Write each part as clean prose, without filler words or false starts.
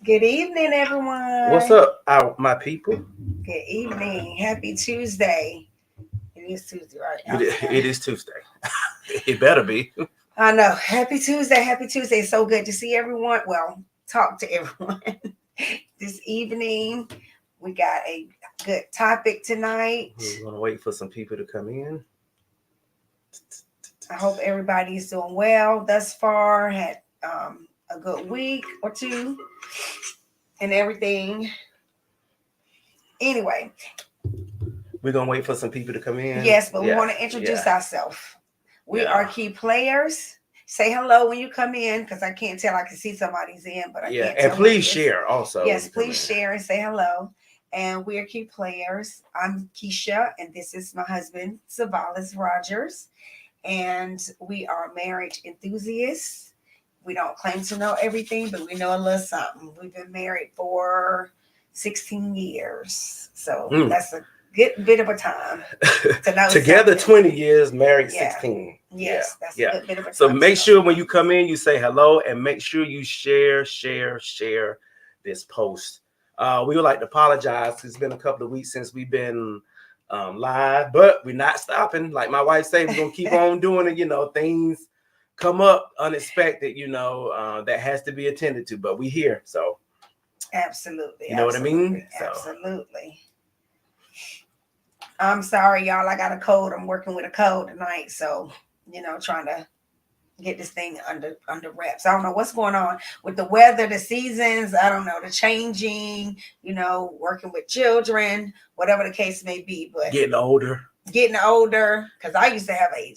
Good evening, What's everyone. up, my people? Good evening. Happy Tuesday. It is Tuesday, right? It is Tuesday. It better be. I know. Happy Tuesday. Happy Tuesday. It's so good to see everyone. Well, talk to everyone this evening. We got a good topic tonight. We're gonna wait for some people to come in. I hope everybody's doing well thus far. Had a good week or two and everything. Anyway, We're gonna wait for some people to come in. yes, but we Yeah, want to introduce yeah, ourselves. We are yeah, key players. Say hello when you come in because I can't tell. I can see somebody's in, but I yeah. can't And tell who it please is. share also when Yes, you come please in. share and say hello. And we're key players. I'm Keisha, and this is my husband, Savalis Rogers. And we are marriage enthusiasts. We don't claim to know everything, but we know a little something. We've been married for 16 years. So Mm. that's a good bit of a time to know Together something. 20 years, married Yeah. 16. Yeah, Yes, that's a yeah. good bit of a So time to make know sure when something. you come in, you say hello and make sure you share this post. We would like to apologize. It's been a couple of weeks since we've been live, but we're not stopping. Like my wife said, we're gonna keep on doing it. Things come up unexpected. That has to be attended to. But we here, so Absolutely, you know what I mean. absolutely, So absolutely. I'm sorry, y'all. I got a cold. I'm working with a cold tonight, so trying to get this thing under wraps. I don't know what's going on with the weather, the seasons. I don't know the changing. Working with children, whatever the case may be. But getting older. getting older, because I used to have a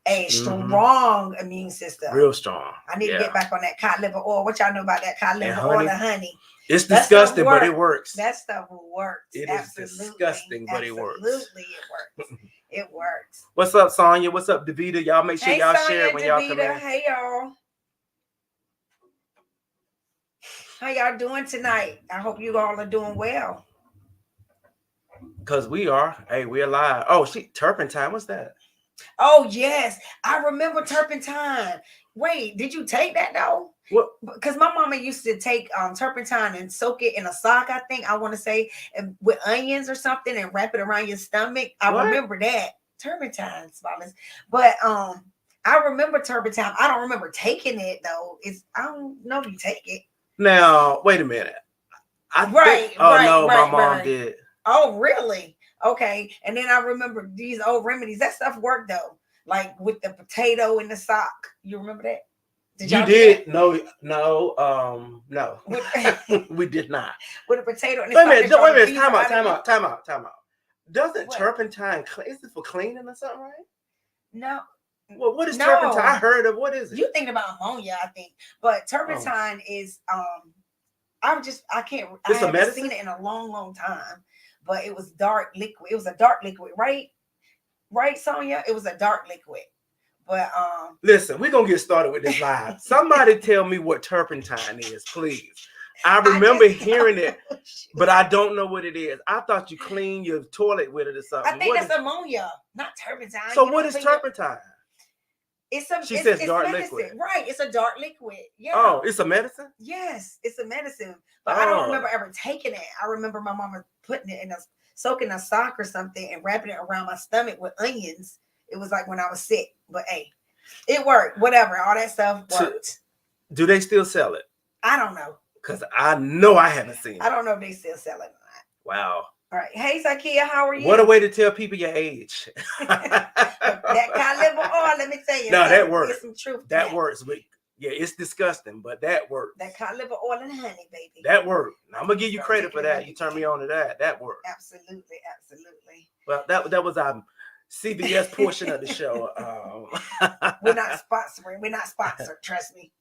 Mm-hmm. strong immune system. Real strong. I need to Yeah. get back on that cod liver oil. What y'all know about that cod And liver oil honey, and honey? it's That stuff disgusting, but works. it works. That stuff works. It is Absolutely. disgusting, but it works. Absolutely, it works. It works. What's up, Sonya? What's up, Davita? Y'all make sure Hey, y'all Sonya share it and when y'all come Davita. in. Hey, y'all. How y'all doing tonight? I hope you all are doing well. Because we are. Hey, we're live. Oh, turpentine. What's that? Oh, yes. I remember turpentine. Wait, did you take that though? What? Because my mama used to take turpentine and soak it in a sock, I think I want to say, and with onions or something and wrap it around your stomach. I What? remember that. Turpentine, Smiles. But I remember turpentine. I don't remember taking it though. I don't know if you take it. Now, wait a minute. I think. Right, Oh right, no, my right, mom right. did. Oh, really? Okay. And then I remember these old remedies. That stuff worked though. Like with the potato in the sock. You remember that? Did You y'all do did? that? No, no, no. With, We did not. with a potato in the Wait a sock minute. and try Wait a to minute. fever Time out. out of Time you? out. Time out. Time out. Doesn't What? turpentine? Is it for cleaning or something, right? No. Well, what is turpentine? No. I heard of. What is it? You thinking about ammonia, I think. But Oh, turpentine is I can't I it's a haven't seen medicine. it in a long, long time. But it was dark liquid. It was a dark liquid, right? Right, Sonia? It was a dark liquid. But Listen, we're gonna get started with this live. Somebody tell me what turpentine is, please. I I remember just hearing don't it, know. but I don't know what it is. I thought you clean your toilet with it or I something. think What that's is, ammonia, not turpentine. so You what don't is clean your. turpentine? It's a She says it's dark liquid. medicine, right? It's a dark liquid. Yeah. Oh, it's a medicine? Yes, it's a medicine. But I don't remember Oh. ever taking it. I remember my mama putting it in a soaking a sock or something and wrapping it around my stomach with onions. It was like when I was sick. But hey, it worked. Whatever. All that stuff To, worked. do they still sell it? I don't know. Because I know I haven't seen I it. don't know if they still sell it Wow. or not. All right. Hey Zakia, how are What a you? way to tell people your age. That cod liver oil, let me tell you No, that something. works. There's some truth to That that. works. Yeah, it's disgusting, but that works. That cod liver oil and honey, baby. That worked. I'm gonna give you Start credit taking for it that. back You turned me again. on to that. That worked. Absolutely, absolutely. Well, that was our CBS portion of the show. We're not sponsoring. We're not sponsored. Trust me.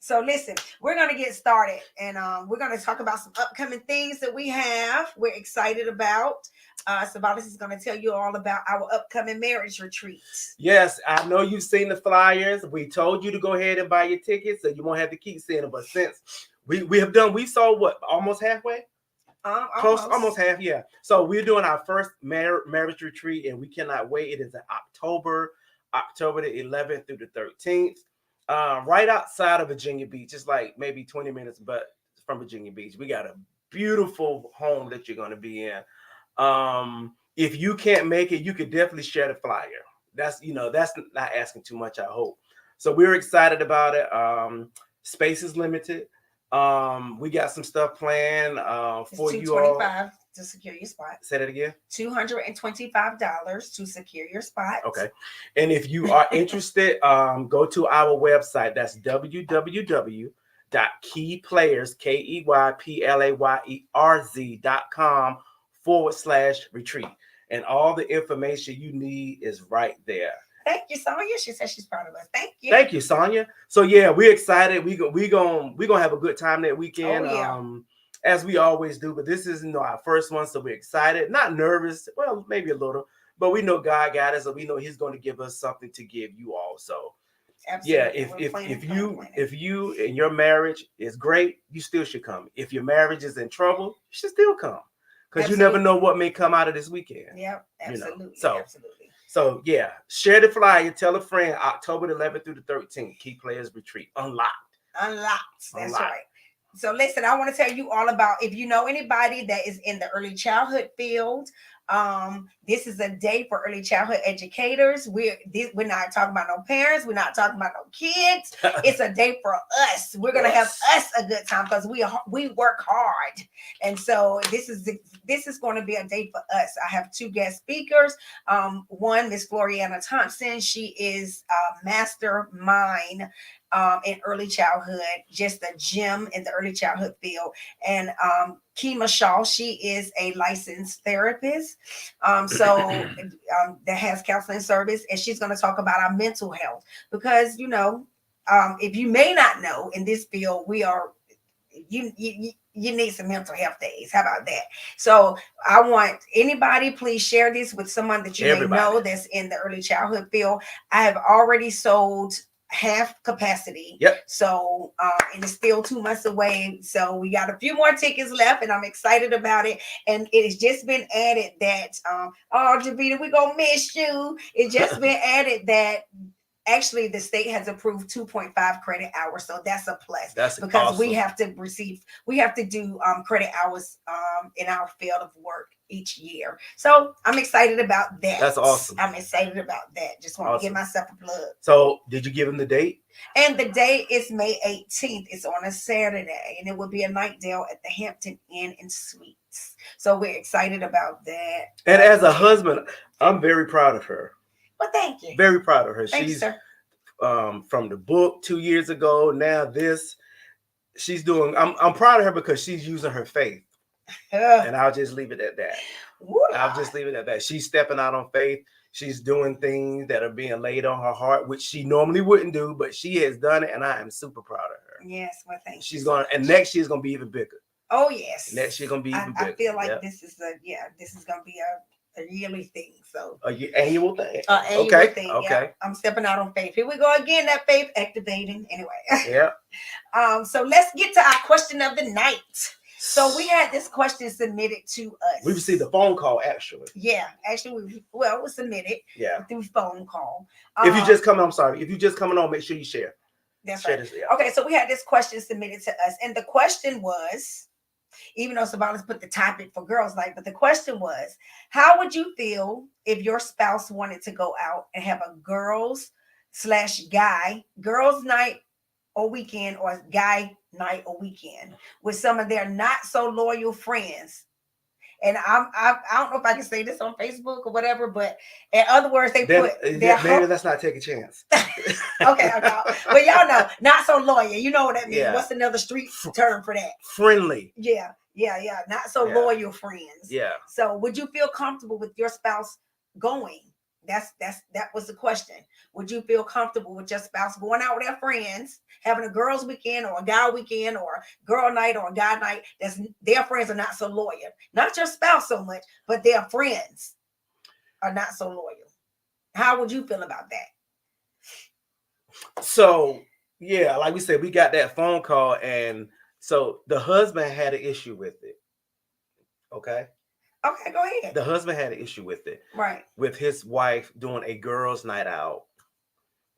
So listen, we're gonna get started, and we're gonna talk about some upcoming things that we have. We're excited about. Savalis is gonna tell you all about our upcoming marriage retreats. Yes, I know you've seen the flyers. We told you to go ahead and buy your tickets, so you won't have to keep seeing them. But since we saw what, almost halfway. Close, almost Almost. half, yeah. So we're doing our first marriage retreat, and we cannot wait. It is in October the 11th through the 13th, right outside of Virginia Beach. It's like maybe 20 minutes, but from Virginia Beach. We got a beautiful home that you're going to be in. If you can't make it, you could definitely share the flyer. That's that's not asking too much, I hope. So we're excited about it. Space is limited. We got some stuff planned for it's you all. $225 to secure your spot. Say that again. $225 to secure your spot. Okay. And if you are interested, go to our website. That's www.keyplayers, KEYPLAYERZ.com/retreat. And all the information you need is right there. Thank you, Sonia. She said she's proud of us. Thank you. Thank you, Sonia. So yeah, we're excited. We gonna have a good time that weekend. Oh, yeah. As we always do, but this is our first one, so we're excited. Not nervous, well, maybe a little, but we know God got us, and we know He's going to give us something to give you all. So absolutely. Yeah, if you and your marriage is great, you still should come. If your marriage is in trouble, you should still come, because you never know what may come out of this weekend. Yep, absolutely. Absolutely. So yeah, share the flyer, tell a friend. October the 11th through the 13th, Key Players Retreat. Unlocked. That's right. So listen, I want to tell you all about, if you know anybody that is in the early childhood field, this is a day for early childhood educators. We're not talking about no parents. We're not talking about no kids. It's a day for us. We're going to have us a good time, because we work hard. And so this is going to be a day for us. I have two guest speakers. One, Miss Floriana Thompson. She is a mastermind in early childhood, just a gem in the early childhood field. And Kima Shaw, she is a licensed therapist, that has counseling service, and she's going to talk about our mental health, because if you may not know, in this field we are you need some mental health days. How about that? So I want anybody, please share this with someone that you may know that's in the early childhood field. I have already sold half capacity. Yep. So and it's still 2 months away. So we got a few more tickets left, and I'm excited about it. And it has just been added that Javita, we're gonna miss you. It's just been added that actually the state has approved 2.5 credit hours, so that's a plus. That's because awesome. we have to do credit hours in our field of work each year. So I'm excited about that. That's awesome. I'm excited about that. Just want to give myself a plug. So did you give him the date? And the day is May 18th. It's on a Saturday, and it will be a night deal at the Hampton Inn and Suites. So we're excited about that. And as a husband, I'm very proud of her. Well, thank you. Very proud of her. Thank you, sir. From the book 2 years ago, now this, she's doing. I'm proud of her because she's using her faith. And I'll just leave it at that. I'll just leave it at that. She's stepping out on faith. She's doing things that are being laid on her heart, which she normally wouldn't do, but she has done it, and I am super proud of her. Yes, well, thank you. She's going, and next year is going to be even bigger. Oh yes. Next year going to be even bigger. I feel like this is going to be a yearly thing. So annual thing. Annual thing. Okay. Yeah. I'm stepping out on faith. Here we go again. That faith activating. Anyway. Yeah. So let's get to our question of the night. So we had this question submitted to us. We received a phone call, actually. Yeah, actually, it was submitted. Yeah. Through phone call. If you just come on, if you just coming on, make sure you share. That's right. Okay, so we had this question submitted to us, and the question was, even though Sabalas put the topic for girls' night, but the question was, how would you feel if your spouse wanted to go out and have a girls night or weekend, or guy night or weekend with some of their not so loyal friends? And I don't know if I can say this on Facebook or whatever, but in other words, maybe let's not take a chance. Okay, but y'all know, not so loyal. You know what that means? Yeah. What's another street term for that? Friendly. Yeah. Not so loyal friends. Yeah. So would you feel comfortable with your spouse going? That was the question. Would you feel comfortable with your spouse going out with their friends, having a girls' weekend or a guy weekend or a girl night or a guy night? Their friends are not so loyal. Not your spouse so much, but their friends are not so loyal. How would you feel about that? So, yeah, like we said, we got that phone call, and so the husband had an issue with it. Okay, go ahead. The husband had an issue with it. Right. With his wife doing a girls' night out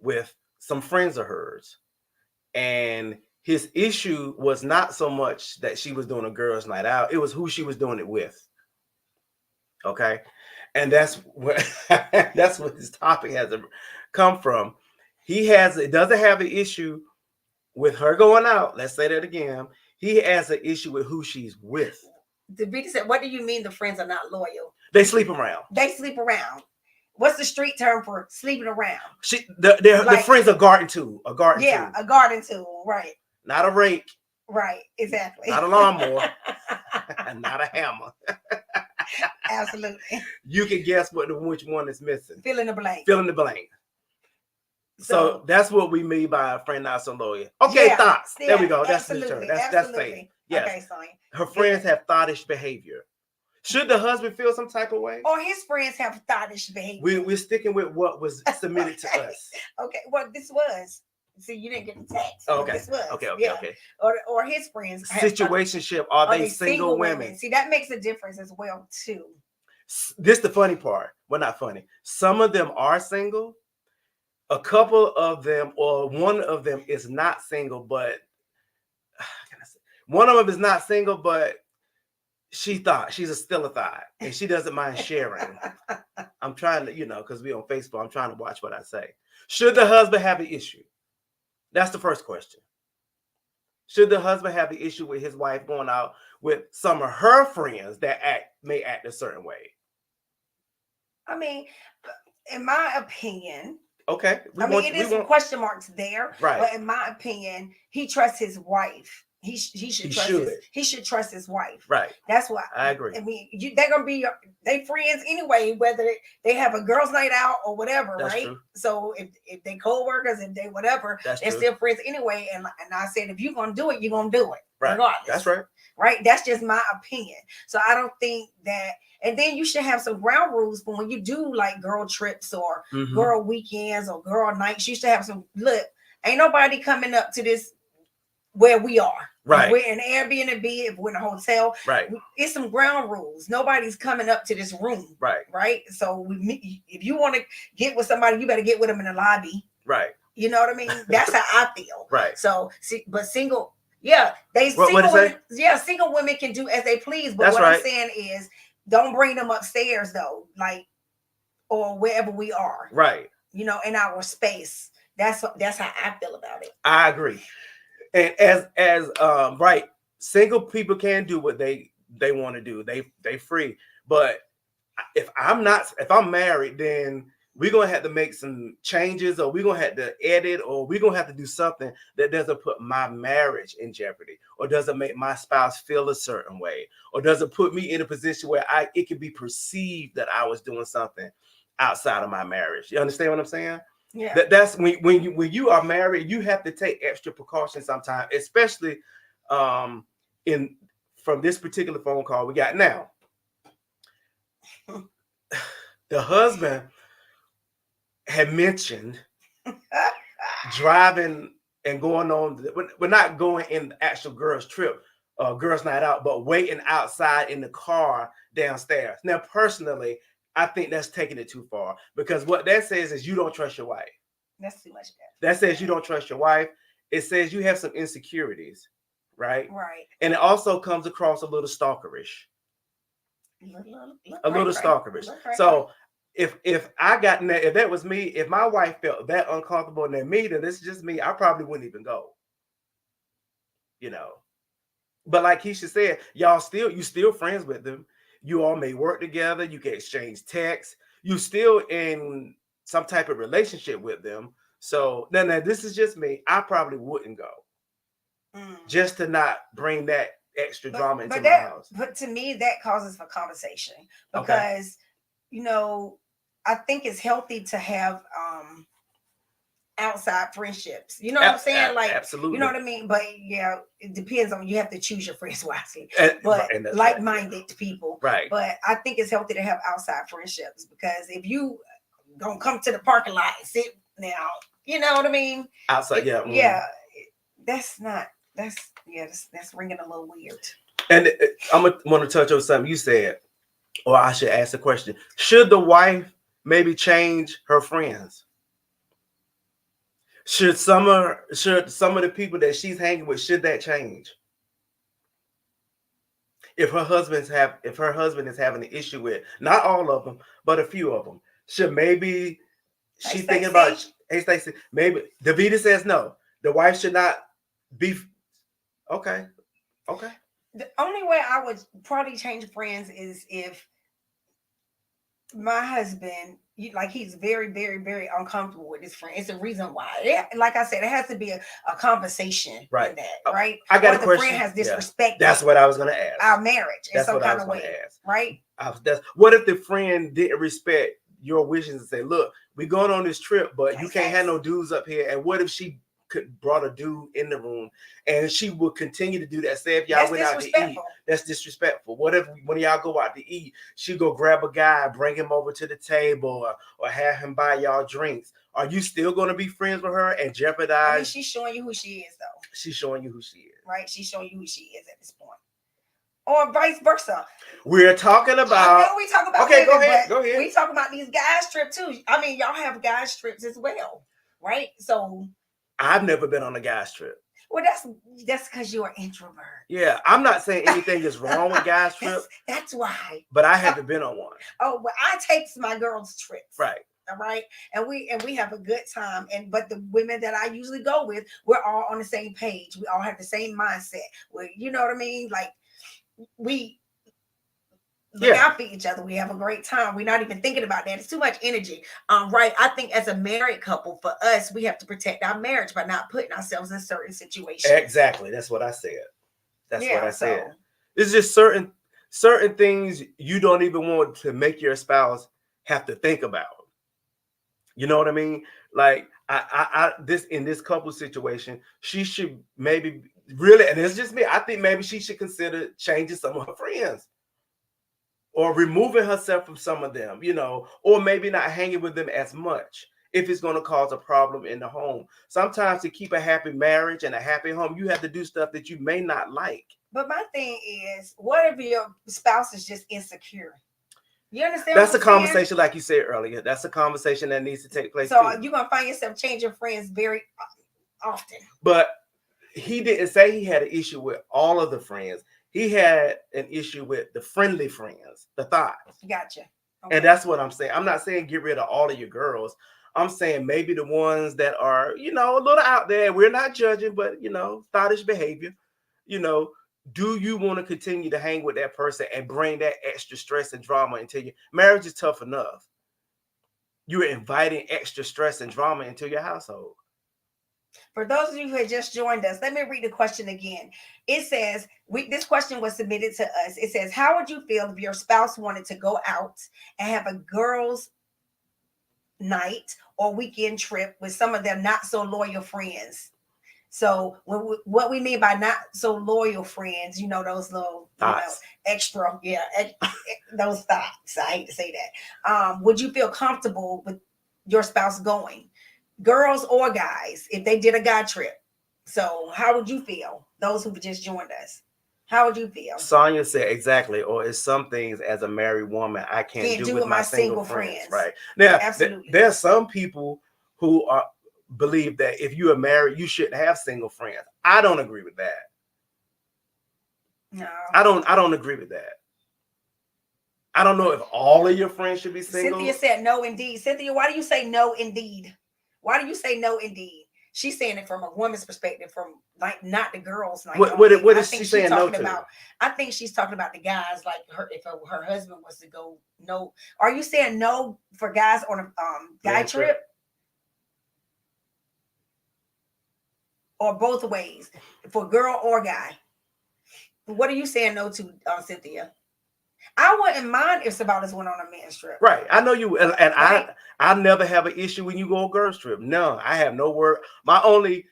with some friends of hers. And his issue was not so much that she was doing a girls' night out, it was who she was doing it with. Okay. And that's where that's what this topic has come from. It doesn't have an issue with her going out. Let's say that again. He has an issue with who she's with. Davita said, what do you mean the friends are not loyal? They sleep around. They sleep around. What's the street term for sleeping around? The friends are garden tool. A garden tool. Yeah, a garden tool, right. Not a rake. Right, exactly. Not a lawnmower. Not a hammer. Absolutely. You can guess which one is missing. Fill in the blank. Fill in the blank. So that's what we mean by a friend not so loyal. Okay, yeah, thoughts. Yeah, there we go. That's the term. That's safe. Yes. Okay, Sonia. Her friends have thoughtish behavior. Should the husband feel some type of way? Or his friends have thoughtish behavior. We're sticking with what was submitted to us. Okay, well, this was. See, you didn't get the text. Okay. This was. Okay. Or his friends. Situationship. Are they single women? See, that makes a difference as well, too. This is the funny part. Well, not funny. Some of them are single. A couple of them, or one of them is not single, but one of them is not single, but she's still a thought, and she doesn't mind sharing. I'm trying to, because we're on Facebook, I'm trying to watch what I say. Should the husband have an issue? That's the first question. Should the husband have an issue with his wife going out with some of her friends that may act a certain way? I mean, in my opinion, okay. It is some question marks there, right? But in my opinion, he trusts his wife. He should trust his wife. Right. That's why I agree. I mean, they're gonna be they friends anyway, whether they have a girls' night out or whatever, that's right? True. So if they co-workers and they whatever, they're still friends anyway. And I said, if you're gonna do it, you're gonna do it, right? Regardless. That's right. Right. That's just my opinion. So I don't think that. And then you should have some ground rules for when you do like girl trips or girl weekends or girl nights. You should have some look. Ain't nobody coming up to this where we are. Right. If we're in Airbnb, if we're in a hotel. Right. It's some ground rules. Nobody's coming up to this room. Right. Right. So if you want to get with somebody, you better get with them in the lobby. Right. You know what I mean? That's how I feel. Right. So but single. Yeah, single women can do as they please. But what I'm saying is, don't bring them upstairs though, like or wherever we are. Right. In our space. That's how I feel about it. I agree. And as right, single people can do what they want to do. They free. But if I'm married, then we're going to have to make some changes, or we're going to have to edit, or we're going to have to do something that doesn't put my marriage in jeopardy, or doesn't make my spouse feel a certain way, or doesn't put me in a position where it can be perceived that I was doing something outside of my marriage. You understand what I'm saying? Yeah. That's when you are married, you have to take extra precautions sometimes, especially from this particular phone call we got now. The husband had mentioned driving and going on, we're not going in the actual girls trip, girls night out, but waiting outside in the car downstairs. Now, personally, I think that's taking it too far, because what that says is you don't trust your wife. That's too much. That says you don't trust your wife. It says you have some insecurities, right? Right. And it also comes across a little stalkerish. A little stalkerish. So if that was me, if my wife felt that uncomfortable and me, then this is just me, I probably wouldn't even go. But like Keisha said, you still friends with them. You all may work together. You can exchange texts. You still in some type of relationship with them. So now this is just me. I probably wouldn't go, just to not bring that extra drama into my house. But to me, that causes for conversation, because I think it's healthy to have outside friendships. You know what I'm saying? Like, absolutely. You know what I mean? But yeah, it depends on, you have to choose your friends wisely. But like-minded people. Right. But I think it's healthy to have outside friendships, because if you don't come to the parking lot and sit now, you know what I mean? Outside, that's ringing a little weird. And I'm gonna want to touch on something you said, or I should ask a question. Should the wife maybe change her friends? Should some of the people that she's hanging with, should that change? If her husband is having an issue with, not all of them, but a few of them, should maybe Hey, she thinking about, Stacey. hey Stacey, maybe Davita says no. The wife should not be okay. Okay. The only way I would probably change friends is if my husband, like he's very, very, very uncomfortable with his friend. It's a reason why. Yeah, like I said, it has to be a conversation Right. in that, right? I got or a the question. friend has Yeah. disrespected That's what I was gonna ask. our marriage in That's some what I kind was of gonna way, ask. right? What if the friend didn't respect your wishes and say, "Look, we going on this trip, but you can't have no dudes up here." And what if she could brought a dude in the room and she would continue to do that? Say if y'all That's went out to eat, that's disrespectful. What if when y'all go out to eat, she go grab a guy, bring him over to the table, or have him buy y'all drinks? Are you still going to be friends with her and jeopardize? I mean, she's showing you who she is, though. She's showing you who she is, right? She's showing you who she is at this point, or vice versa. We're talking about. I know we talk about okay, women, go ahead. We talk about these guys trip too. I mean, y'all have guys trips as well, right? So I've never been on a guys trip. Well, that's because you're an introvert. Yeah, I'm not saying anything is wrong with guys trips. That's why. But I haven't been on one. Oh, well, I take my girls trips. Right. All right. And we have a good time. But the women that I usually go with, we're all on the same page. We all have the same mindset. You know what I mean? Like we look out for each other. We have a great time. We're not even thinking about that. It's too much energy. Right. I think as a married couple, for us, we have to protect our marriage by not putting ourselves in certain situations. Exactly. That's what I said. That's what I said. It's just certain things you don't even want to make your spouse have to think about. You know what I mean? Like in this couple situation, she should maybe really, and it's just me, I think maybe she should consider changing some of her friends. Or removing herself from some of them, or maybe not hanging with them as much if it's going to cause a problem in the home. Sometimes to keep a happy marriage and a happy home, you have to do stuff that you may not like. But my thing is, what if your spouse is just insecure? You understand? That's a conversation, like you said earlier. That's a conversation that needs to take place. So you're going to find yourself changing friends very often. But he didn't say he had an issue with all of the friends. He had an issue with the friendly friends, the thighs. Gotcha. Okay. And that's what I'm saying. I'm not saying get rid of all of your girls. I'm saying maybe the ones that are, a little out there. We're not judging, but, thottish behavior. Do you want to continue to hang with that person and bring that extra stress and drama into your marriage? Is tough enough. You're inviting extra stress and drama into your household. For those of you who have just joined us, let me read the question again. It says, this question was submitted to us. It says, how would you feel if your spouse wanted to go out and have a girls' night or weekend trip with some of their not so loyal friends? So what we mean by not so loyal friends, those little extra, those thoughts. I hate to say that. Would you feel comfortable with your spouse going? Girls or guys, if they did a guy trip. So how would you feel? Those who just joined us, how would you feel? Sonia said exactly. Or it's some things as a married woman I can't do with my single friends. Right now, absolutely. There are some people who believe that if you are married, you shouldn't have single friends. I don't agree with that. No, I don't agree with that. I don't know if all of your friends should be single. Cynthia said no, indeed. Cynthia, why do you say no, indeed? Why do you say no, indeed? She's saying it from a woman's perspective, from like not the girls. Like what is she saying no to? I think she's talking about the guys. Like if her husband was to go, no. Are you saying no for guys on a guy trip? Or both ways, for girl or guy? What are you saying no to, Cynthia? I wouldn't mind if Sabalas went on a men's trip. Right. I know you, and right. I never have an issue when you go on a girls trip. No, I have no word. My only,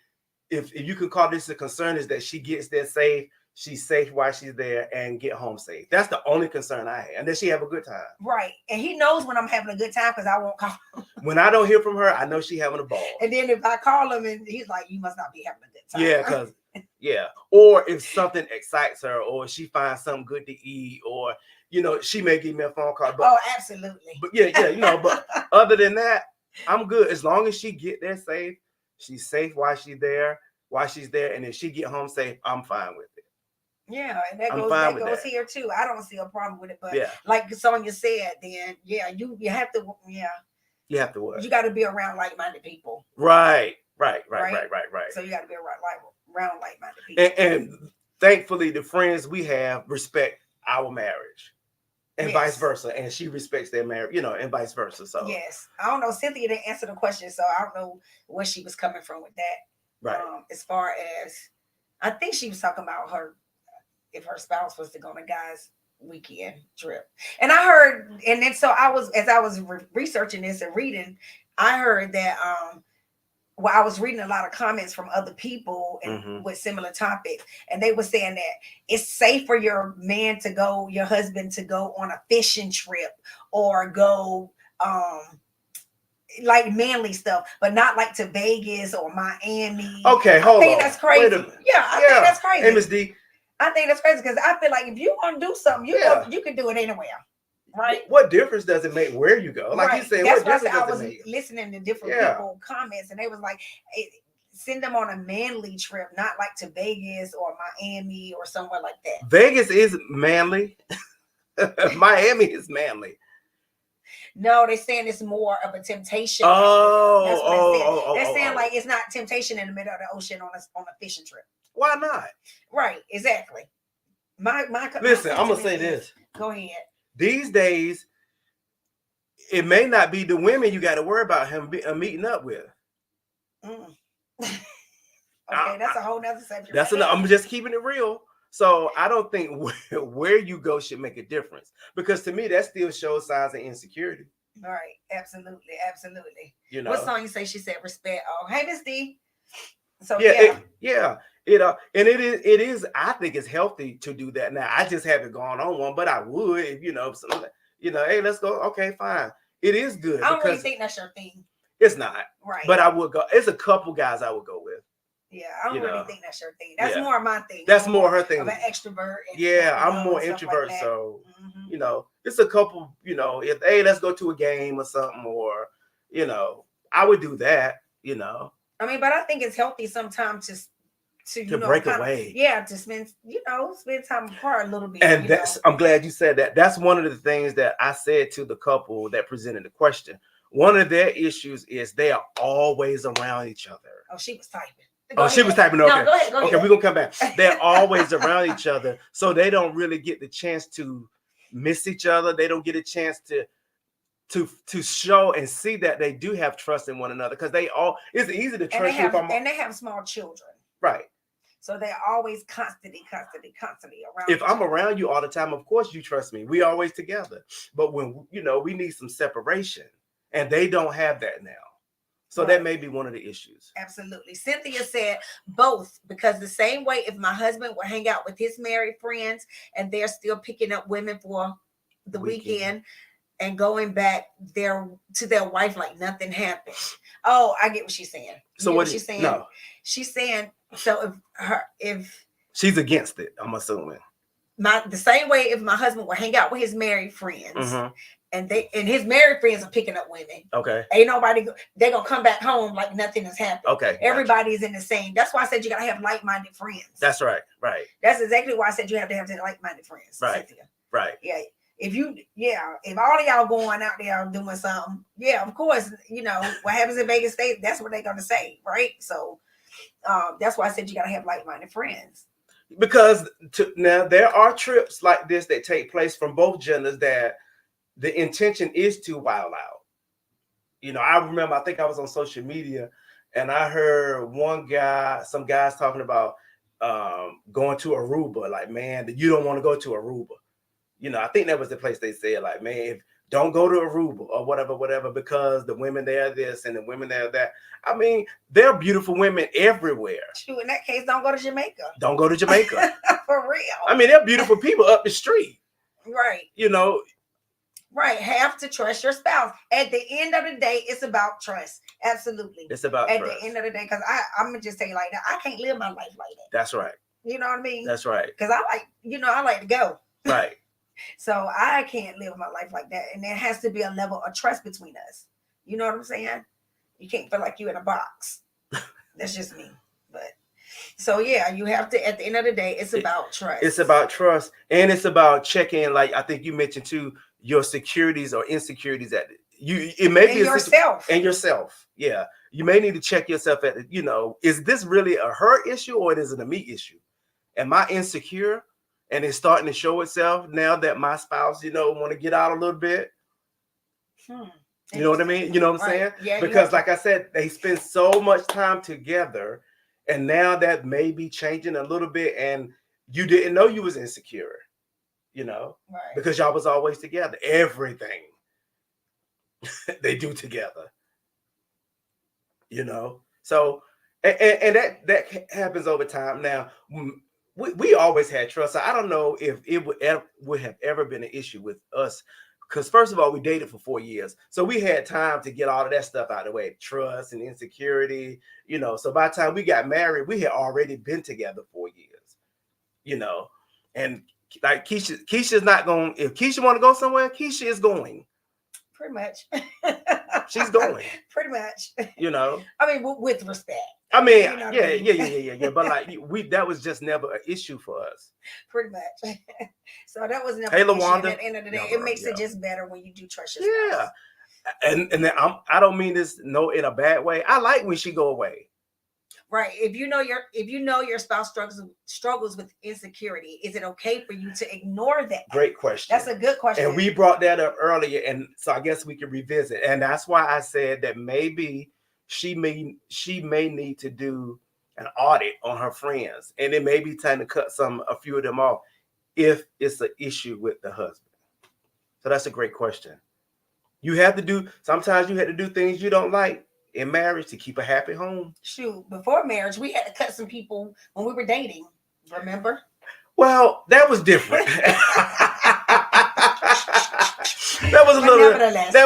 if you can call this a concern, is that she gets there safe. She's safe while she's there and get home safe. That's the only concern I have. And then she have a good time. Right. And he knows when I'm having a good time because I won't call him. When I don't hear from her, I know she's having a ball. And then if I call him and he's like, you must not be having a good time. Yeah, because or if something excites her, or she finds something good to eat, or she may give me a phone call. But, absolutely. But but other than that, I'm good. As long as she get there safe, She's safe while she's there. And if she get home safe, I'm fine with it. Yeah, and that I'm goes fine that with goes that. here too. I don't see a problem with it, but Yeah, like Sonya said, then yeah, you have to you have to what? you got to be around like-minded people, Right. right? So you got to be around like-minded people. And thankfully, the friends we have respect our marriage, and vice Yes. versa. And she respects their marriage, and vice versa. So Yes, I don't know. Cynthia didn't answer the question, so I don't know where she was coming from with that. right. As far as I think she was talking about her if her spouse was to go on a guy's weekend trip, and I heard, and then so I was as I was researching this and reading, I heard that well, I was reading a lot of comments from other people and Mm-hmm. with similar topics, and they were saying that it's safe for your husband to go on a fishing trip or go like manly stuff, but not like to Vegas or Miami. Okay, I hold think on. that's crazy. Wait a minute. Yeah, I think that's crazy. Hey, Miss D. I think that's crazy because I feel like if you want to do something, you can do it anywhere, right? What difference does it make where you go? Like you said, That's what why I difference said I does was it make? listening to different Yeah. people comments, and they was like, send them on a manly trip, not like to Vegas or Miami or somewhere like that. Vegas is manly. Miami is manly. No, they're saying it's more of a temptation. That's what they're saying like it's not temptation in the middle of the ocean on a fishing trip. Why not? Right, exactly. Listen, I'm gonna say this. Go ahead. These days, it may not be the women you got to worry about him meeting up with. Okay, that's a whole nother subject. I'm just keeping it real. So I don't think where you go should make a difference, because to me that still shows signs of insecurity. Right, absolutely. What song you say? She said respect. Oh, hey, Miss D. So and it is. I think it's healthy to do that. Now I just haven't gone on one, but I would if hey, let's go. Okay, fine. It is good. I don't really think that's your thing. It's not. Right. But I would go. It's a couple guys I would go with. Yeah, I don't really think that's your thing. That's more my thing. That's more her thing. I'm an extrovert. I'm more introvert, like so it's a couple. If hey, let's go to a game or something, or I would do that. I mean, but I think it's healthy sometimes to break away. To spend time apart a little bit. And I'm glad you said that. That's one of the things that I said to the couple that presented the question. One of their issues is they are always around each other. Oh, she was typing. She was typing. Okay. No, go ahead. Okay, we're gonna come back. They're always around each other, so they don't really get the chance to miss each other. They don't get a chance to show and see that they do have trust in one another, because it's easy to trust you. And they have small children, right? So they're always constantly around. If I'm around you all the time, of course you trust me. We always together. But when we need some separation, and they don't have that now. So that may be one of the issues. Absolutely. Cynthia said both, because the same way if my husband would hang out with his married friends and they're still picking up women for the weekend and going back to their wife like nothing happened. Oh, I get what she's saying. So what she's saying? No. She's saying so if she's against it, I'm assuming. The same way if my husband would hang out with his married friends and his married friends are picking up women. Okay. Ain't nobody, they're gonna come back home like nothing has happened. Okay. Everybody's in the same. That's why I said you gotta have like-minded friends. That's right. Right. That's exactly why I said you have to have like-minded friends. Right. Cynthia. Right. Yeah. If all of y'all going out there doing something, of course, what happens in Vegas State, that's what they're gonna say, right? So that's why I said you gotta have like-minded friends. Because now there are trips like this that take place from both genders that the intention is to wild out. I remember, I think I was on social media and I heard some guys talking about going to Aruba. Like, man, you don't want to go to Aruba. I think that was the place they said, like, man, don't go to Aruba or whatever, because the women there are this and the women there are that. I mean, there are beautiful women everywhere. True. In that case, don't go to Jamaica. Don't go to Jamaica. For real. I mean, there are beautiful people up the street. Right. Right. Have to trust your spouse. At the end of the day, it's about trust. Absolutely. It's about trust. At the end of the day, because I'm going to just say like that. I can't live my life like that. That's right. You know what I mean? That's right. Because I like to go. Right. So I can't live my life like that. And there has to be a level of trust between us. You know what I'm saying? You can't feel like you're in a box. That's just me. But so yeah, you have to. At the end of the day, it's about trust. It's about trust, and it's about checking. Like I think you mentioned too, your securities or insecurities that you. It may and be yourself. And yourself. Yeah, you may need to check yourself at. Is this really a her issue or is it a me issue? Am I insecure? And it's starting to show itself now that my spouse, want to get out a little bit. You know what I mean? You know what I'm saying? Yeah. Because like I said, they spend so much time together, and now that may be changing a little bit, and you didn't know you was insecure, because y'all was always together. Everything they do together, So, and that happens over time. Now, we always had trust. So I don't know if it would have ever been an issue with us. Because first of all, we dated for 4 years. So we had time to get all of that stuff out of the way. Trust and insecurity, So by the time we got married, we had already been together 4 years, And like Keisha's not going, if Keisha want to go somewhere, Keisha is going. Pretty much. She's going. Pretty much. I mean, with respect. I mean, yeah. But like that was just never an issue for us. Pretty much. So that was never an issue. LaWanda, at the end of the day, it makes it just better when you do trust your spouse. Yeah. And then I don't mean this in a bad way. I like when she go away. Right. If you know your spouse struggles with insecurity, is it okay for you to ignore that? Great question. That's a good question. And we brought that up earlier, and so I guess we can revisit. And that's why I said that maybe she may need to do an audit on her friends, and it may be time to cut a few of them off if it's an issue with the husband. So that's a great question. Sometimes you have to do things you don't like in marriage to keep a happy home. Shoot, before marriage, we had to cut some people when we were dating. Remember? Well, that was different. That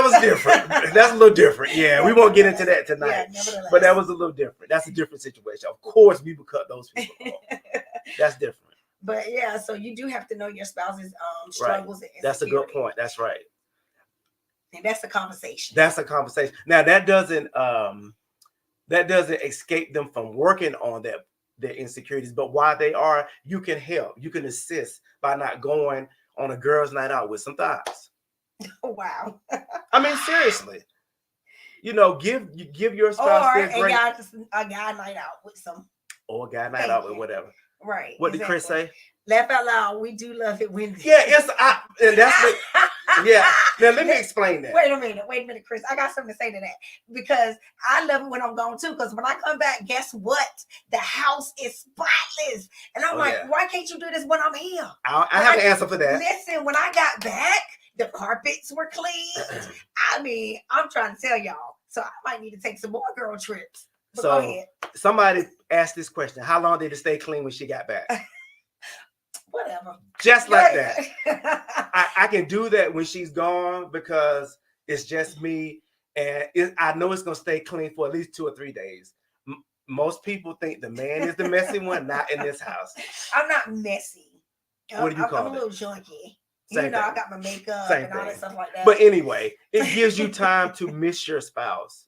was different. That's a little different. Yeah, we won't get into that tonight. Yeah, but that was a little different. That's a different situation. Of course, we would cut those people off. That's different. But yeah, so you do have to know your spouse's struggles. Right. That's a good point. That's right. And that's a conversation. Now that doesn't escape them from working on their insecurities, but while they are, you can help. You can assist by not going on a girls' night out with some thighs. Oh, wow. I mean, seriously. Give your spouse or a guy night out with some. Or a guy night out with whatever. Right. What did Chris say? Laugh out loud. We do love it when. Yeah, and that's yeah. Now let me explain that. Wait a minute, Chris. I got something to say to that because I love it when I'm gone too. Because when I come back, guess what? The house is spotless, and I'm why can't you do this when I'm here? I have an answer for that. Listen, when I got back, the carpets were clean. I mean, I'm trying to tell y'all. So I might need to take some more girl trips. But so go ahead. Somebody asked this question: how long did it stay clean when she got back? Whatever. Just like that. I can do that when she's gone because it's just me. And I know it's going to stay clean for at least 2 or 3 days. Most people think the man is the messy one, not in this house. I'm not messy. What do you call it? I'm a little junky. Same thing. I got my makeup and all that stuff like that. But anyway, it gives you time to miss your spouse,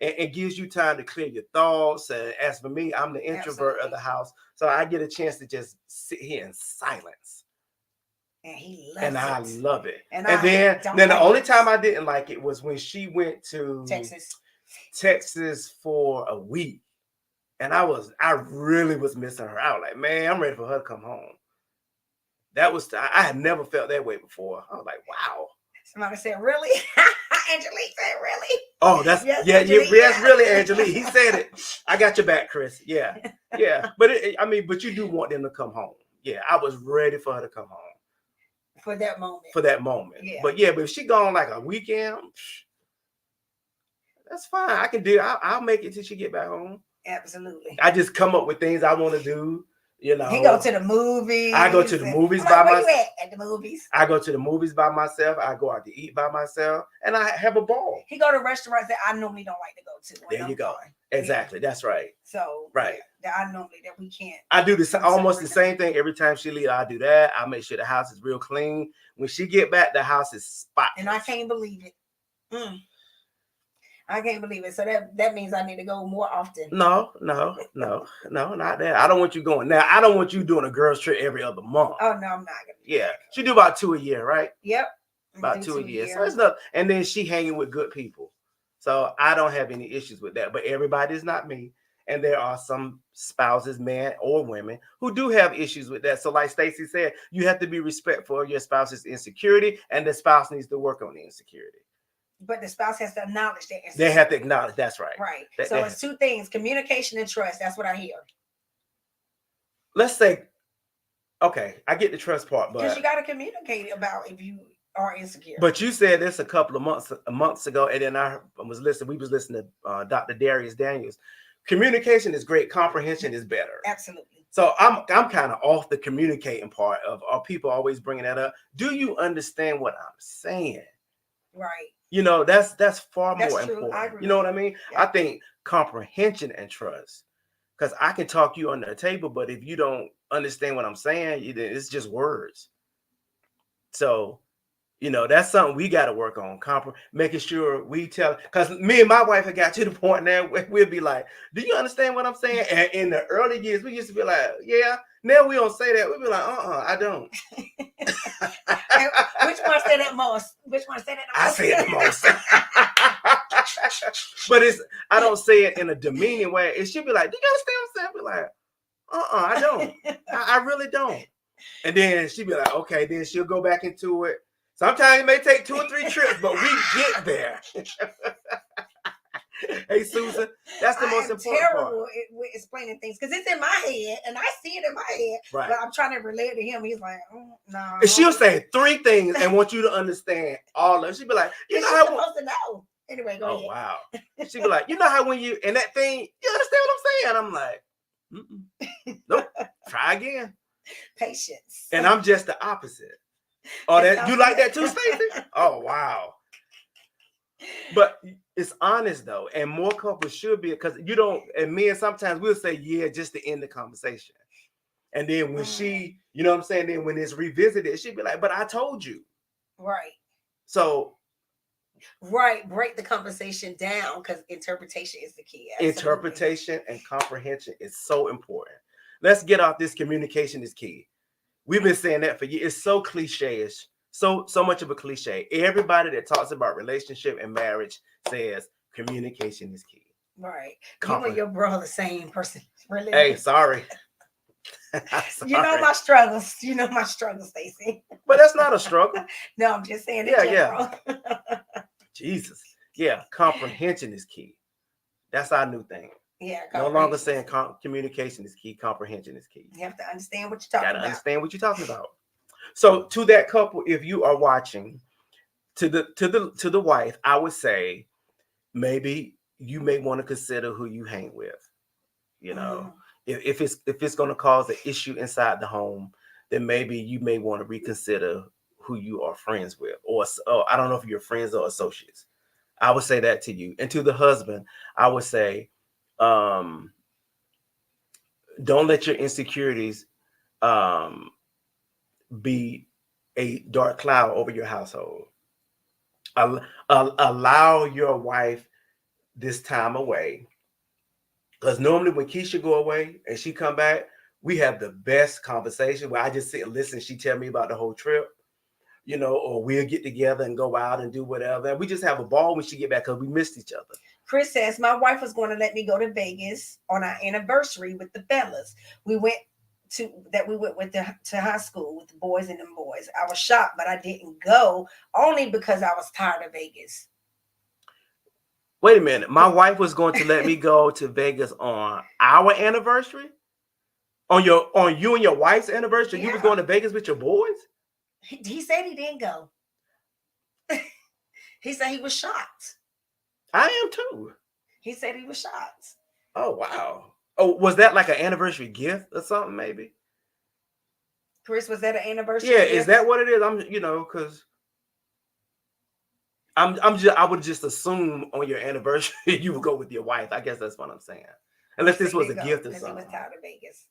and gives you time to clear your thoughts. And as for me, I'm the introvert of the house. So I get a chance to just sit here in silence. And he loves it. I love it. And then the only time I didn't like it was when she went to Texas for a week. And I really was missing her. I was like, man, I'm ready for her to come home. I had never felt that way before. I was like, wow. Somebody said, really? Angelique said, really? Oh, yes, really, Angelique. He said it. I got your back, Chris. Yeah. But but you do want them to come home. Yeah, I was ready for her to come home. For that moment. Yeah. But if she gone like a weekend, that's fine. I can do. I'll make it till she get back home. Absolutely. I just come up with things I want to do. He go to the movies. I go to the movies by myself. Where you at the movies? I go to the movies by myself. I go out to eat by myself, and I have a ball. He go to restaurants that I normally don't like to go to. There you go. Exactly. Yeah. That's right. So right. That we can't. I do almost the same thing every time she leaves. I do that. I make sure the house is real clean. When she get back, the house is spotless. And I can't believe it. I can't believe it. So that means I need to go more often. No, not that. I don't want you going now. I don't want you doing a girls trip every other month. Oh no, I'm not gonna. Yeah, she do about 2 a year, right? Yep. About two a year. So it's not. And then she hanging with good people. So I don't have any issues with that. But everybody is not me. And there are some spouses, men or women, who do have issues with that. So, like Stacy said, you have to be respectful of your spouse's insecurity, and the spouse needs to work on the insecurity. But the spouse has to acknowledge that. They have to acknowledge. That's right. Right. That, so it's two things: communication and trust. That's what I hear. Let's say, okay, I get the trust part, but because you got to communicate about if you are insecure. But you said this a couple of months ago, and then I was listening. We was listening to Dr. Darius Daniels. Communication is great. Comprehension is better. Absolutely. So I'm kind of off the communicating part of are people always bringing that up. Do you understand what I'm saying? Right. You know, that's far more true. important. I agree. You know what I mean? Yeah. I think comprehension and trust. Because I can talk you under the table, but if you don't understand what I'm saying, it's just words. So, you know, that's something we got to work on, making sure we tell, because me and my wife have got to the point now where we'll be like, do you understand what I'm saying? And in the early years, we used to be like, yeah. Now we don't say that. We'll be like, I don't. Which one said that most? Which one said it the most? I say it the most. But I don't say it in a demeaning way. It should be like, do you understand what I'm saying? Be like, I don't. I really don't. And then she'd be like, okay, then she'll go back into it. Sometimes it may take 2 or 3 trips, but we get there. Hey, Susan, that's the most important terrible part. with explaining things because it's in my head and I see it in my head. Right. But I'm trying to relate to him. He's like, no. And she'll say 3 things and want you to understand all of it. She'll be like, you know how supposed to know. Anyway, go ahead. Oh, wow. She'll be like, you know how when you, and that thing, you understand what I'm saying? I'm like, nope, try again. Patience. And I'm just the opposite. Oh, that you like that too, Stacey? Oh, wow. But it's honest though, and more couples should be, because you don't, and men sometimes we'll say yeah just to end the conversation. And then when she, you know what I'm saying, then when it's revisited, she'd be like, but I told you. Right. So break the conversation down, because interpretation is the key. Absolutely. Interpretation and comprehension is so important. Let's get off this communication is key. We've been saying that for years. It's so cliche-ish. So much of a cliche. Everybody that talks about relationship and marriage says communication is key. Right. You and your bro the same person. Really. Hey, sorry. Sorry. You know my struggles. You know my struggles, Stacey. But that's not a struggle. No, I'm just saying in general. Jesus. Yeah, comprehension is key. That's our new thing. Yeah. No longer saying communication is key. Comprehension is key. You have to understand what you're talking about. Understand what you're talking about. So to that couple, if you are watching, to the wife, I would say maybe you may want to consider who you hang with. You know, if it's going to cause an issue inside the home, then maybe you may want to reconsider who you are friends with, or I don't know if you're friends or associates. I would say that to you. And to the husband, I would say, don't let your insecurities be a dark cloud over your household. Allow your wife this time away, because normally when Keisha go away and she come back, we have the best conversation where I just sit and listen. She tell me about the whole trip, you know, or we'll get together and go out and do whatever. And we just have a ball when she get back because we missed each other. Chris says, my wife was going to let me go to Vegas on our anniversary with the fellas. We went with to high school with the boys and them boys. I was shocked, but I didn't go only because I was tired of Vegas. Wait a minute. My wife was going to let me go to Vegas on our anniversary? On you and your wife's anniversary? Yeah. You was going to Vegas with your boys? He said he didn't go. He said he was shocked. I am too. He said he was shocked. Oh, wow. Oh, was that like an anniversary gift or something, maybe? Chris, was that an anniversary gift? Is that what it is? Because I would just assume on your anniversary you would go with your wife. I guess that's what I'm saying. Unless this was a gift or something. He was tired of Vegas.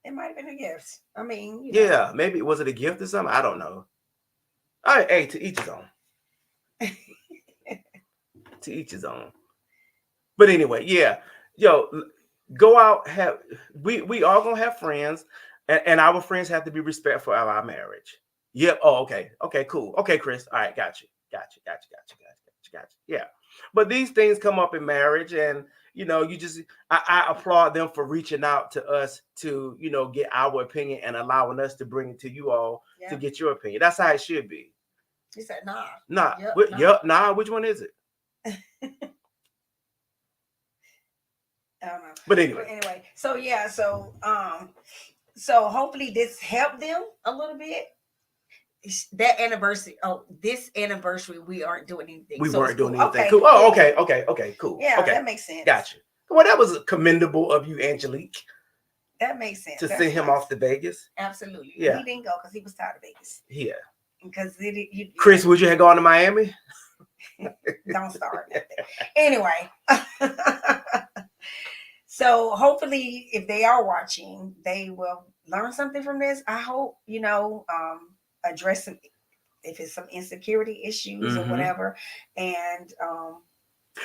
It might have been a gift. I mean, yeah, maybe. Was it a gift or something? I don't know. All right, hey, to each his own. To each his own. But anyway, yeah, yo, go out. Have we all gonna have friends, and our friends have to be respectful of our marriage. Yep. Oh, okay. Okay. Cool. Okay, Chris. All right. Got you. Got you. Got you. Got you. Got you. Got you. Got you. Yeah. But these things come up in marriage, and you just I applaud them for reaching out to us to get our opinion and allowing us to bring it to you all to Yeah. get your opinion. That's how it should be. He said, nah. Nah. Yep, nah. Yep. Nah. Which one is it? I don't know. But anyway. So yeah, so hopefully this helped them a little bit. That anniversary, this anniversary, we aren't doing anything. We so weren't doing cool. anything. Okay. Cool. Oh, okay. Okay. Okay. Cool. Yeah, okay. that makes sense. Gotcha. Well, that was commendable of you, Angelique, That makes sense. to That's send him nice. off to Vegas. Absolutely. Yeah. He didn't go because he was tired of Vegas. Yeah. Because Chris, would you have gone to Miami? Don't start nothing. Anyway. So hopefully if they are watching, they will learn something from this. I hope, address some, if it's some insecurity issues or whatever. And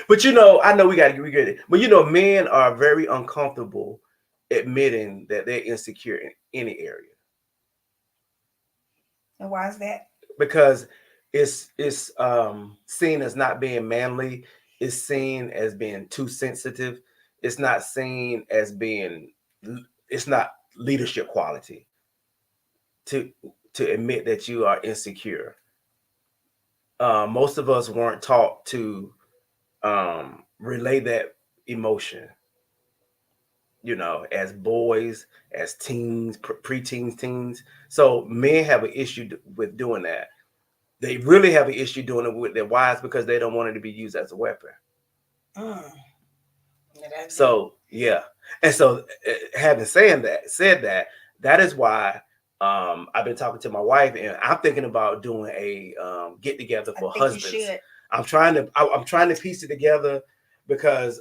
but I know we get it. But men are very uncomfortable admitting that they're insecure in any area. And why is that? Because it's seen as not being manly. It's seen as being too sensitive. It's not seen as being. It's not leadership quality to admit that you are insecure. Most of us weren't taught to relay that emotion. As boys, as teens, preteens, teens. So men have an issue with doing that. They really have an issue doing it with their wives because they don't want it to be used as a weapon. So yeah, and so having said that, that is why I've been talking to my wife, and I'm thinking about doing a get together for husbands. I'm trying to piece it together because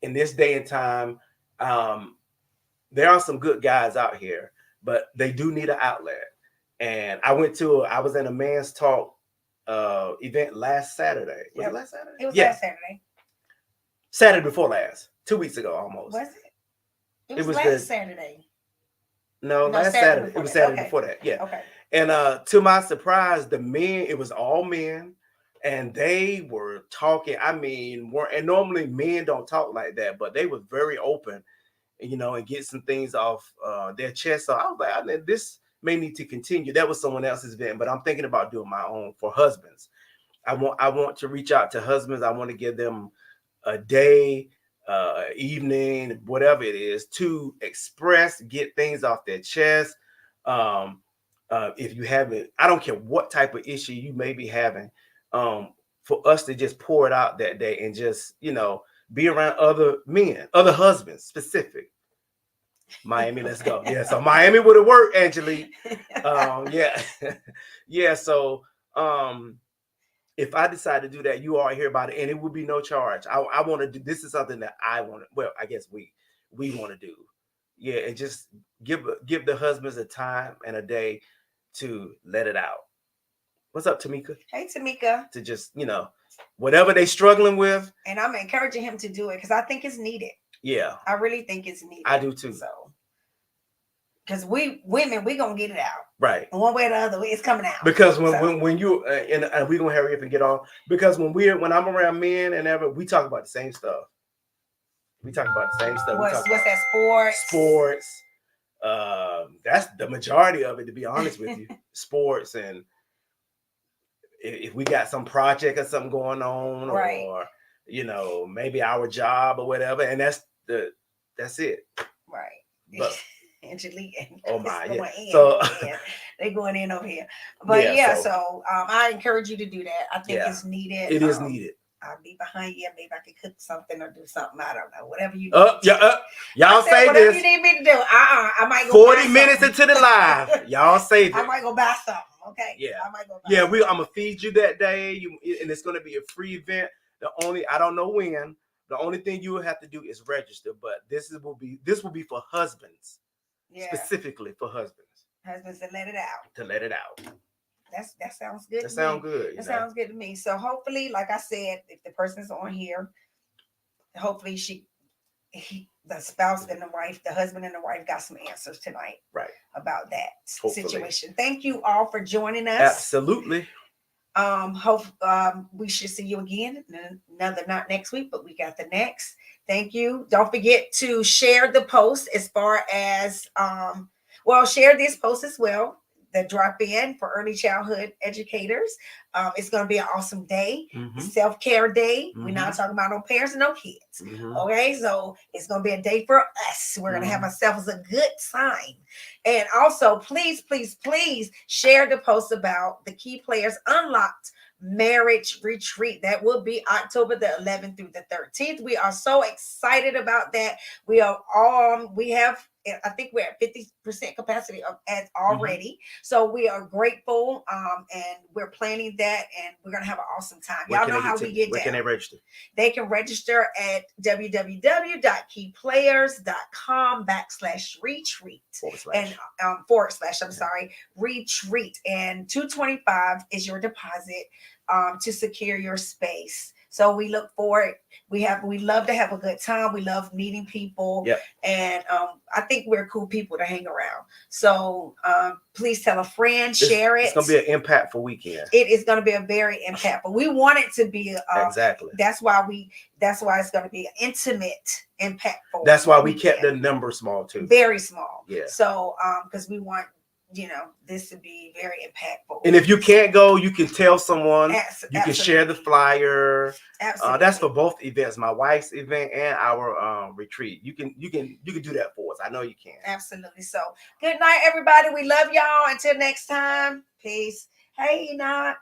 in this day and time, there are some good guys out here, but they do need an outlet. And I was in a man's talk event last Saturday. Was it last Saturday? It was last Saturday. Saturday before last, 2 weeks ago almost. Was it? It was last Saturday. No, last Saturday. It was Saturday before that. Yeah. Okay. And to my surprise, the men, it was all men, and they were talking. I mean, and normally men don't talk like that, but they were very open, and get some things off their chest. So I was like, this may need to continue. That was someone else's event, but I'm thinking about doing my own for husbands. I want to reach out to husbands. I want to give them a day, evening, whatever it is, to express, get things off their chest. If you haven't, I don't care what type of issue you may be having, for us to just pour it out that day and just, be around other men, other husbands, specific. Miami, let's go. Yeah, so Miami would have worked, Angelique. Yeah. Yeah, so if I decide to do that, you all hear about it, and it would be no charge. I want to do this. Is something that I want to. Well, I guess we want to do. Yeah, and just give the husbands a time and a day to let it out. What's up, Tamika? Hey, Tamika. To just whatever they struggling with. And I'm encouraging him to do it because I think it's needed. Yeah, I really think it's needed. I do too. So, because we women, we gonna get it out, right? And one way or the other, it's coming out. Because when you and we gonna hurry up and get on. Because when I'm around men and we talk about the same stuff. We talk about the same stuff. What's that? Sports. That's the majority of it, to be honest with you. Sports, and if we got some project or something going on, right, or maybe our job or whatever, and that's it. Right. But Angelique. Oh my, yeah. So they going in over here. But yeah, so I encourage you to do that. I think it's needed. It is needed. I'll be behind you. Maybe I can cook something or do something. I don't know. Whatever you y'all say whatever this. You need me to do. I might go 40 minutes into the live. Y'all say this. I might go buy something. Okay. Yeah. I might go buy something. I'm gonna feed you that day. And it's gonna be a free event. I don't know when. The only thing you will have to do is register. But this will be for husbands. Yeah. Specifically for husbands. Husbands to let it out. That sounds good. That to sounds me. good. You That know? sounds good to me. So hopefully, like I said, if the person's on here, hopefully the spouse and the wife, the husband and the wife, got some answers tonight, Right, about that hopefully. situation. Thank you all for joining us. Absolutely. Hope we should see you again. Another, not next week, but we got the next. Thank you. Don't forget to share the post as far as share this post as well. The drop in for early childhood educators. It's going to be an awesome day. Mhm. Self-care day. We're Mhm. not talking about no parents and no kids. Mhm. Okay, so it's going to be a day for us. We're going to have Mhm. ourselves a good time. And also, please, please, please share the post about the Key Players Unlocked Marriage Retreat. That will be October the 11th through the 13th. We are so excited about that. We have, I think we're at 50% capacity as already. So we are grateful, and we're planning that, and we're gonna have an awesome time. Where Y'all can know they how get we to- get Where down. can they register? They can register at www.keyplayers.com/retreat and retreat, and $225 is your deposit to secure your space. So we look forward. We love to have a good time. We love meeting people. Yep. And I think we're cool people to hang around. So please tell a friend, share it. It's gonna be an impactful weekend. It is going to be a very impactful. We want it to be Exactly. That's why it's going to be an intimate, impactful. That's why we weekend. kept the number small too. Very small. Yeah. So because we want this to be very impactful. And if you can't go, you can tell someone. You Absolutely. can share the flyer. Absolutely. That's for both events, my wife's event and our retreat. You can do that for us. I know you can. Absolutely. So good night, everybody. We love y'all. Until next time. Peace. Hey, Enoch.